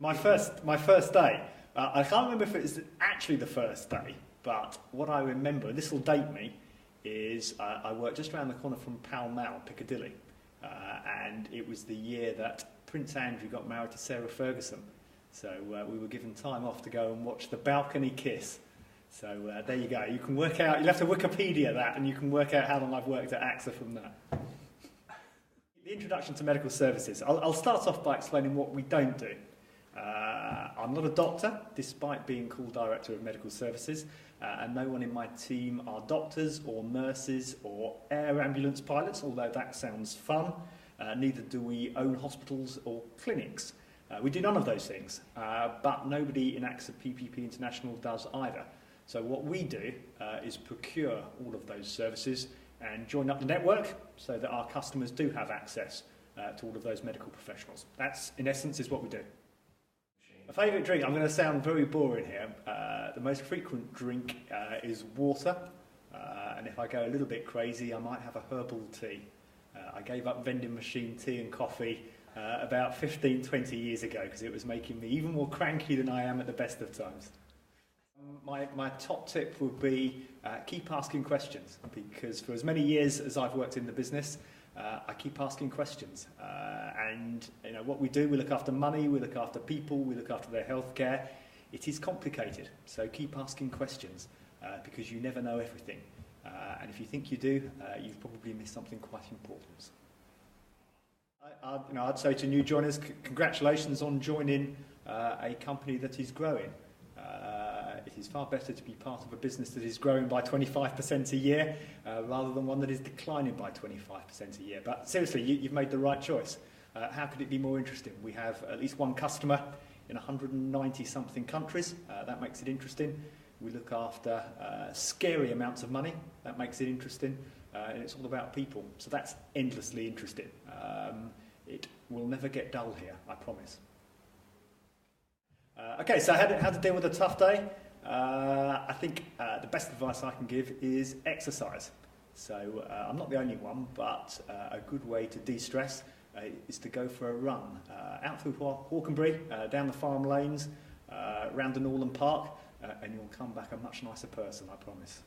My first day. I can't remember if it was actually the first day, but what I remember, and this will date me, is I worked just around the corner from Pall Mall, Piccadilly, and it was the year that Prince Andrew got married to Sarah Ferguson. So we were given time off to go and watch the balcony kiss. So there you go. You can work out, you'll have to Wikipedia that, and you can work out how long I've worked at AXA from that. The introduction to medical services. I'll start off by explaining what we don't do. I'm not a doctor, despite being called Director of Medical Services, and no one in my team are doctors or nurses or air ambulance pilots, although that sounds fun. Neither do we own hospitals or clinics. We do none of those things, but nobody in AXA PPP International does either. So what we do is procure all of those services and join up the network so that our customers do have access to all of those medical professionals. That's, in essence, is what we do. A favourite drink, I'm going to sound very boring here. The most frequent drink is water, and if I go a little bit crazy, I might have a herbal tea. I gave up vending machine tea and coffee about 15, 20 years ago because it was making me even more cranky than I am at the best of times. My top tip would be keep asking questions, because for as many years as I've worked in the business, I keep asking questions, and you know what we do. We look after money, we look after people, we look after their healthcare. It is complicated, so keep asking questions because you never know everything. And if you think you do, you've probably missed something quite important. I'd say to new joiners, congratulations on joining a company that is growing. It is far better to be part of a business that is growing by 25% a year rather than one that is declining by 25% a year. But seriously, you've made the right choice. How could it be more interesting? We have at least one customer in 190-something countries. That makes it interesting. We look after scary amounts of money. That makes it interesting. And it's all about people. So that's endlessly interesting. It will never get dull here, I promise. Okay, so how to deal with a tough day? I think the best advice I can give is exercise. So I'm not the only one, but a good way to de-stress is to go for a run. Out through Hawkenbury, down the farm lanes, round the Norland Park, and you'll come back a much nicer person, I promise.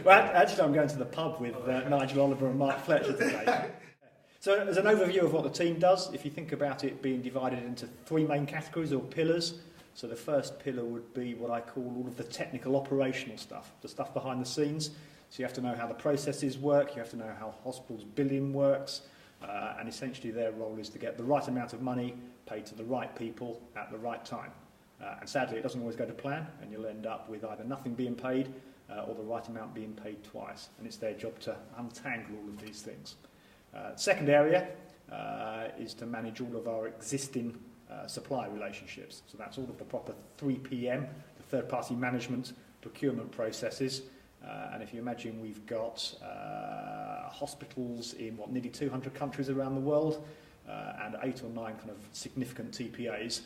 Well, actually I'm going to the pub with Nigel Oliver and Mark Fletcher today. So as an overview of what the team does, if you think about it being divided into three main categories or pillars, so the first pillar would be what I call all of the technical operational stuff, the stuff behind the scenes. So you have to know how the processes work, you have to know how hospitals' billing works, and essentially their role is to get the right amount of money paid to the right people at the right time. And sadly it doesn't always go to plan, and you'll end up with either nothing being paid or the right amount being paid twice, and it's their job to untangle all of these things. Second area is to manage all of our existing supply relationships. So that's all of the proper 3PM, the third-party management, procurement processes. And if you imagine we've got hospitals in, nearly 200 countries around the world, and 8 or 9 kind of significant TPAs,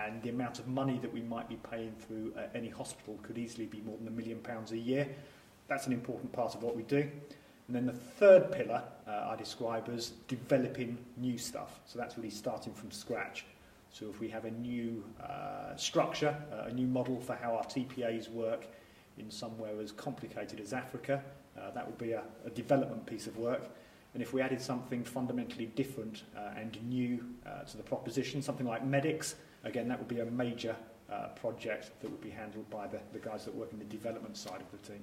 and the amount of money that we might be paying through any hospital could easily be more than £1 million a year. That's an important part of what we do. And then the third pillar I describe as developing new stuff. So that's really starting from scratch. So if we have a new structure, a new model for how our TPAs work in somewhere as complicated as Africa, that would be a development piece of work. And if we added something fundamentally different and new to the proposition, something like medics, again, that would be a major project that would be handled by the guys that work in the development side of the team.